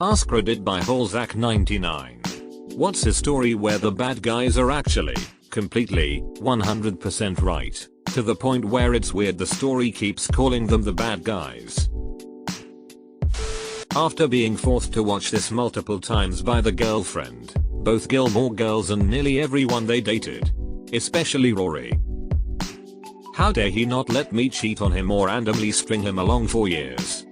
Askreddit by Holzak99. What's his story where the bad guys are actually, completely, 100% right, to the point where it's weird the story keeps calling them the bad guys. After being forced to watch this multiple times by the girlfriend, both Gilmore Girls and nearly everyone they dated, especially Rory. How dare he not let me cheat on him or randomly string him along for years.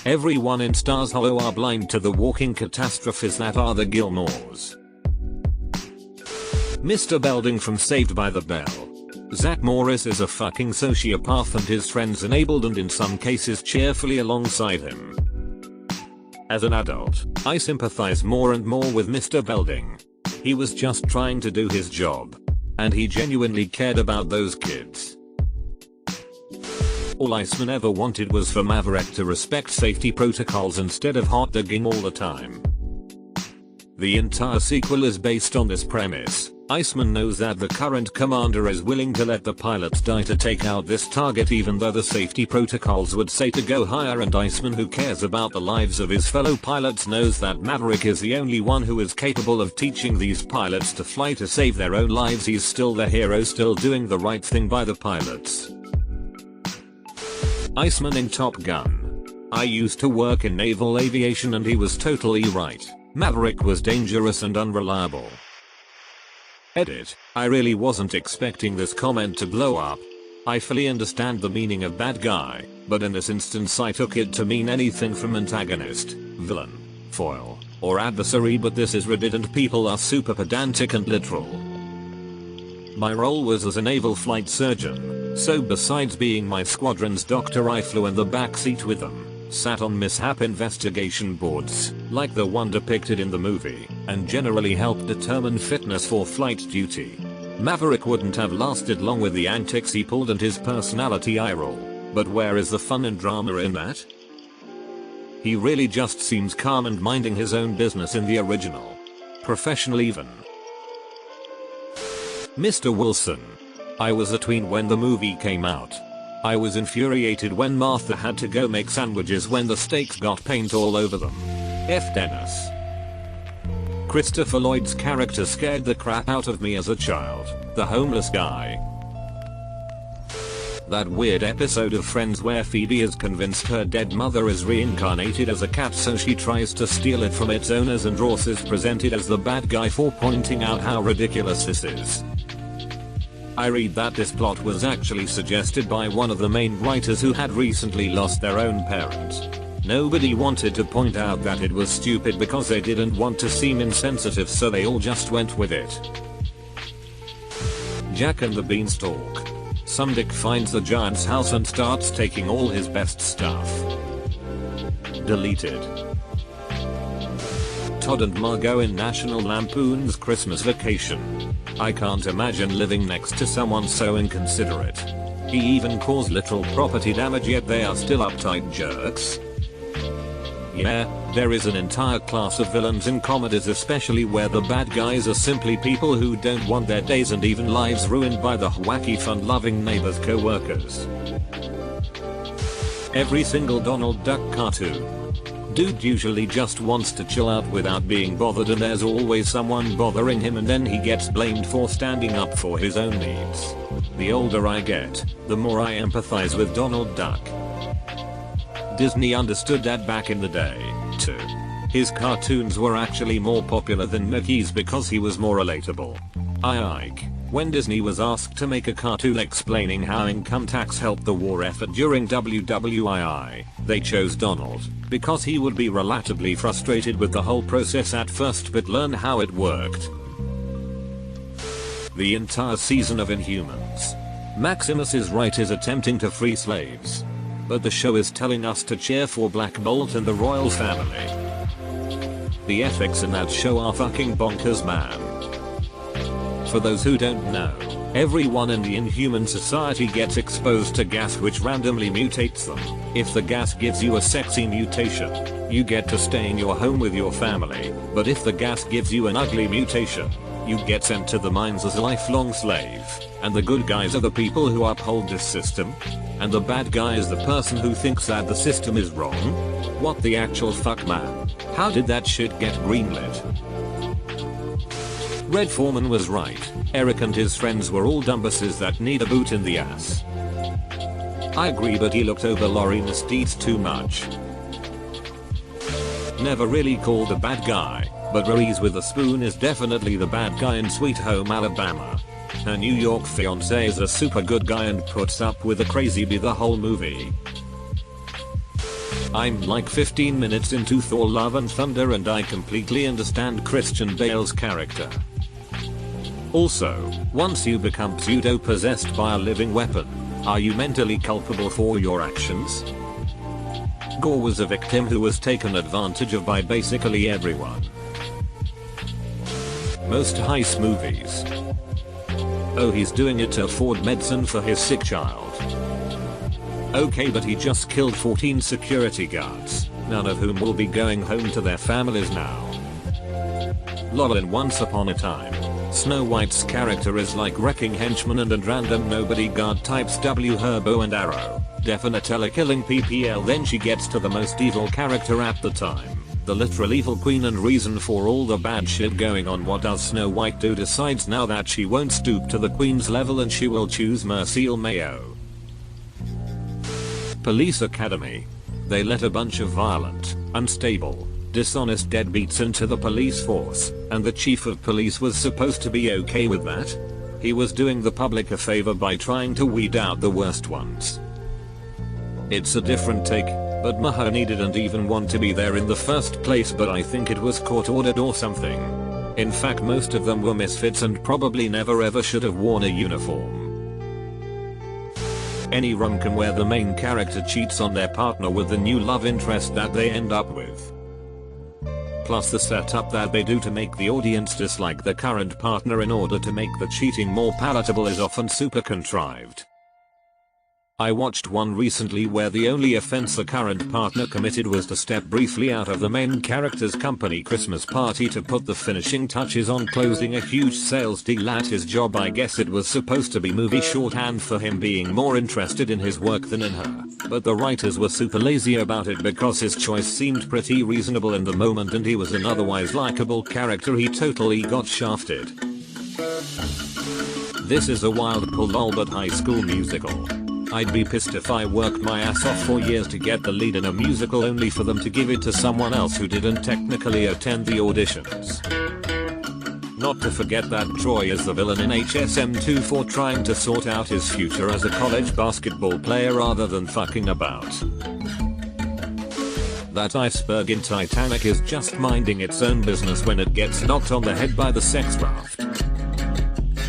Everyone in Stars Hollow are blind to the walking catastrophes that are the Gilmores. Mr. Belding from Saved by the Bell. Zach Morris is a fucking sociopath and his friends enabled and in some cases cheerfully alongside him. As an adult, I sympathize more and more with Mr. Belding. He was just trying to do his job. And he genuinely cared about those kids. All Iceman ever wanted was for Maverick to respect safety protocols instead of hot dogging all the time. The entire sequel is based on this premise. Iceman knows that the current commander is willing to let the pilots die to take out this target even though the safety protocols would say to go higher, and Iceman, who cares about the lives of his fellow pilots, knows that Maverick is the only one who is capable of teaching these pilots to fly to save their own lives. He's still the hero, still doing the right thing by the pilots. Iceman in Top Gun. I used to work in naval aviation and he was totally right. Maverick was dangerous and unreliable. Edit. I really wasn't expecting this comment to blow up. I fully understand the meaning of bad guy, but in this instance I took it to mean anything from antagonist, villain, foil, or adversary, but this is Reddit and people are super pedantic and literal. My role was as a naval flight surgeon, so besides being my squadron's doctor I flew in the backseat with them. Sat on mishap investigation boards, like the one depicted in the movie, and generally helped determine fitness for flight duty. Maverick wouldn't have lasted long with the antics he pulled and his personality eye roll, but where is the fun and drama in that? He really just seems calm and minding his own business in the original. Professional even. Mr. Wilson. I was a tween when the movie came out. I was infuriated when Martha had to go make sandwiches when the steaks got paint all over them. F. Dennis. Christopher Lloyd's character scared the crap out of me as a child. The homeless guy. That weird episode of Friends where Phoebe is convinced her dead mother is reincarnated as a cat so she tries to steal it from its owners, and Ross is presented as the bad guy for pointing out how ridiculous this is. I read that this plot was actually suggested by one of the main writers who had recently lost their own parent. Nobody wanted to point out that it was stupid because they didn't want to seem insensitive, so they all just went with it. Jack and the Beanstalk. Some dick finds the giant's house and starts taking all his best stuff. Deleted. Todd and Margot in National Lampoon's Christmas Vacation. I can't imagine living next to someone so inconsiderate. He even caused literal property damage, yet they are still uptight jerks. Yeah, there is an entire class of villains in comedies, especially where the bad guys are simply people who don't want their days and even lives ruined by the wacky fun-loving neighbors co-workers. Every single Donald Duck cartoon. Dude usually just wants to chill out without being bothered, and there's always someone bothering him, and then he gets blamed for standing up for his own needs. The older I get, the more I empathize with Donald Duck. Disney understood that back in the day, too. His cartoons were actually more popular than Mickey's because he was more relatable. Ike. When Disney was asked to make a cartoon explaining how income tax helped the war effort during WWII, they chose Donald, because he would be relatively frustrated with the whole process at first but learn how it worked. The entire season of Inhumans. Maximus' right is attempting to free slaves. But the show is telling us to cheer for Black Bolt and the royal family. The ethics in that show are fucking bonkers, man. For those who don't know, everyone in the Inhuman Society gets exposed to gas which randomly mutates them. If the gas gives you a sexy mutation, you get to stay in your home with your family, but if the gas gives you an ugly mutation, you get sent to the mines as a lifelong slave. And the good guys are the people who uphold this system. and the bad guy is the person who thinks that the system is wrong? What the actual fuck, man? How did that shit get greenlit? Red Foreman was right. Eric and his friends were all dumbasses that need a boot in the ass. I agree, but he looked over Laurie misdeeds too much. Never really called a bad guy, but Reese Witherspoon is definitely the bad guy in Sweet Home Alabama. Her New York fiance is a super good guy and puts up with a crazy bee the whole movie. I'm like 15 minutes into Thor Love and Thunder and I completely understand Christian Bale's character. Also, once you become pseudo-possessed by a living weapon, are you mentally culpable for your actions? Gore was a victim who was taken advantage of by basically everyone. Most heist movies. Oh, he's doing it to afford medicine for his sick child. Okay, but he just killed 14 security guards, none of whom will be going home to their families now. Lol, in Once Upon a Time, Snow White's character is like wrecking henchmen and random nobody guard types W her bow and arrow, definitely killing PPL. Then she gets to the most evil character at the time, the literal evil queen and reason for all the bad shit going on. What does Snow White do? Decides now that she won't stoop to the queen's level and she will choose Merciel Mayo. Police Academy. They let a bunch of violent, unstable, dishonest deadbeats into the police force, and the chief of police was supposed to be okay with that? He was doing the public a favor by trying to weed out the worst ones. It's a different take, but Mahoney didn't even want to be there in the first place, but I think it was court ordered or something. In fact, most of them were misfits and probably never ever should have worn a uniform. Any rom-com where the main character cheats on their partner with the new love interest that they end up with. Plus the setup that they do to make the audience dislike the current partner in order to make the cheating more palatable is often super contrived. I watched one recently where the only offense the current partner committed was to step briefly out of the main character's company Christmas party to put the finishing touches on closing a huge sales deal at his job. I guess it was supposed to be movie shorthand for him being more interested in his work than in her, but the writers were super lazy about it because his choice seemed pretty reasonable in the moment and he was an otherwise likable character. He totally got shafted. This is a wild pull lol, but High School Musical. I'd be pissed if I worked my ass off for years to get the lead in a musical only for them to give it to someone else who didn't technically attend the auditions. Not to forget that Troy is the villain in HSM2 for trying to sort out his future as a college basketball player rather than fucking about. That iceberg in Titanic is just minding its own business when it gets knocked on the head by the sex raft.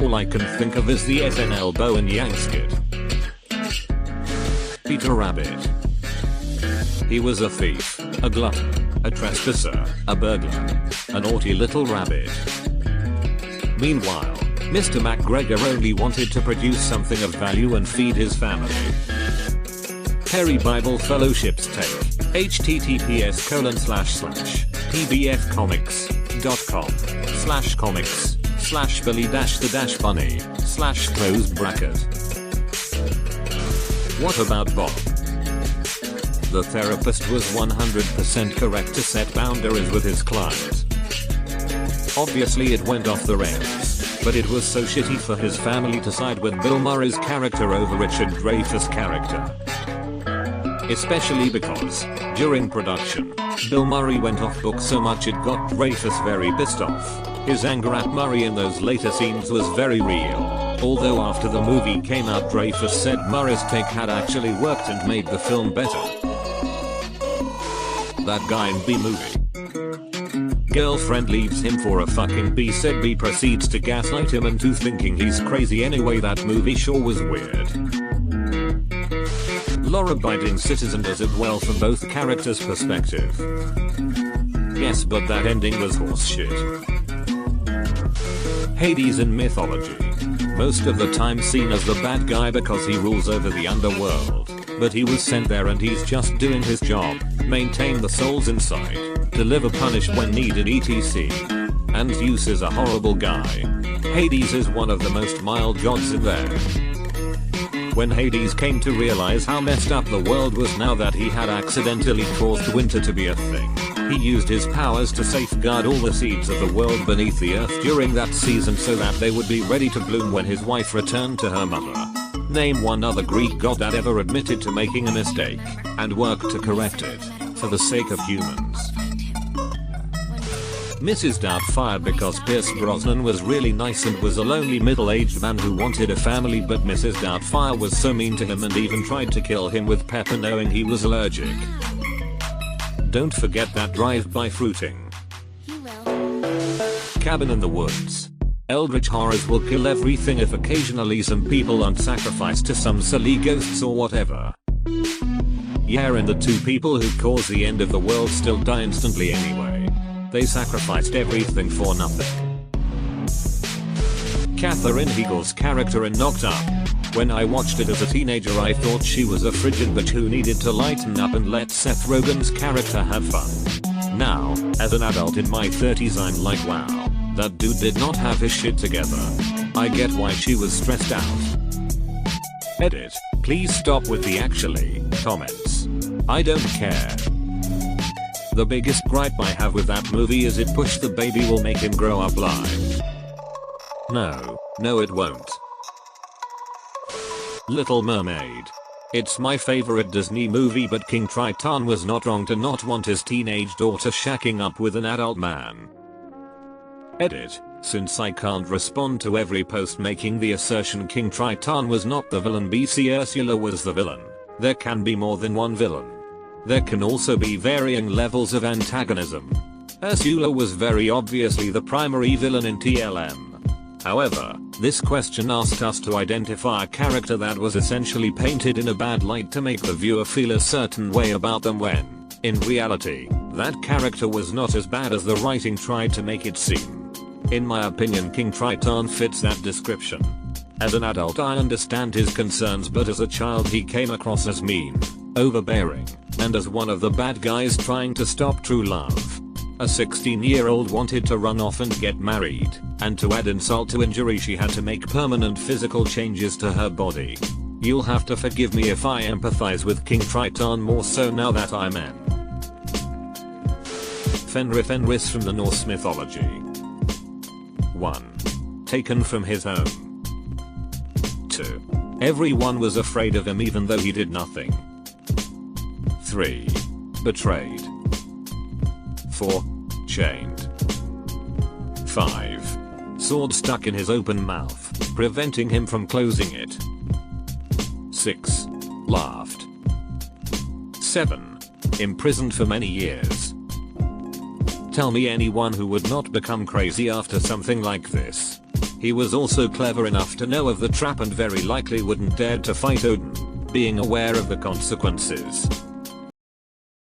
All I can think of is the SNL Bo and Yang skit. Peter Rabbit. He was a thief, a glutton, a trespasser, a burglar, a naughty little rabbit. Meanwhile, Mr. McGregor only wanted to produce something of value and feed his family. Perry Bible Fellowship's take. https://pbfcomics.com/comics/billy-the-bunny/closed bracket. What about Bob? The therapist was 100% correct to set boundaries with his client. Obviously it went off the rails, but it was so shitty for his family to side with Bill Murray's character over Richard Dreyfuss' character. Especially because, during production, Bill Murray went off book so much it got Dreyfuss very pissed off. His anger at Murray in those later scenes was very real. Although after the movie came out Dreyfuss said Murray's take had actually worked and made the film better. That guy in B movie. Girlfriend leaves him for a fucking B. Said B proceeds to gaslight him into thinking he's crazy anyway. That movie sure was weird. Law-abiding citizen does it well from both characters' perspective. Yes, but that ending was horseshit. Hades in mythology. Most of the time seen as the bad guy because he rules over the underworld, but he was sent there and he's just doing his job, maintain the souls inside, deliver punish when needed etc. And Zeus is a horrible guy. Hades is one of the most mild gods in there. When Hades came to realize how messed up the world was now that he had accidentally caused winter to be a thing, he used his powers to safeguard all the seeds of the world beneath the earth during that season so that they would be ready to bloom when his wife returned to her mother. Name one other Greek god that ever admitted to making a mistake and worked to correct it for the sake of humans. Mrs. Doubtfire because Pierce Brosnan was really nice and was a lonely middle-aged man who wanted a family, but Mrs. Doubtfire was so mean to him and even tried to kill him with pepper knowing he was allergic. Don't forget that drive-by fruiting. Cabin in the woods. Eldritch horrors will kill everything if occasionally some people aren't sacrificed to some silly ghosts or whatever. Yeah, and the two people who caused the end of the world still die instantly anyway. They sacrificed everything for nothing. Katherine Heigl's character in Knocked Up. When I watched it as a teenager I thought she was a frigid bitch who needed to lighten up and let Seth Rogen's character have fun. Now, as an adult in my 30s I'm like wow, that dude did not have his shit together. I get why she was stressed out. Edit, please stop with the actually comments. I don't care. The biggest gripe I have with that movie is it pushed the baby will make him grow up blind. No it won't. Little Mermaid. It's my favorite Disney movie, but King Triton was not wrong to not want his teenage daughter shacking up with an adult man. Edit, since I can't respond to every post making the assertion King Triton was not the villain BC Ursula was the villain, there can be more than one villain. There can also be varying levels of antagonism. Ursula was very obviously the primary villain in TLM. However, this question asked us to identify a character that was essentially painted in a bad light to make the viewer feel a certain way about them when, in reality, that character was not as bad as the writing tried to make it seem. In my opinion, King Triton fits that description. As an adult I understand his concerns, but as a child he came across as mean, overbearing, and as one of the bad guys trying to stop true love. A 16-year-old wanted to run off and get married, and to add insult to injury she had to make permanent physical changes to her body. You'll have to forgive me if I empathize with King Triton more so now that I'm in. Fenris from the Norse mythology. 1. Taken from his home. 2. Everyone was afraid of him even though he did nothing. 3. Betrayed. 4. Chained. 5. Sword stuck in his open mouth, preventing him from closing it. 6. Laughed. 7. Imprisoned for many years. Tell me anyone who would not become crazy after something like this. He was also clever enough to know of the trap and very likely wouldn't dare to fight Odin, being aware of the consequences.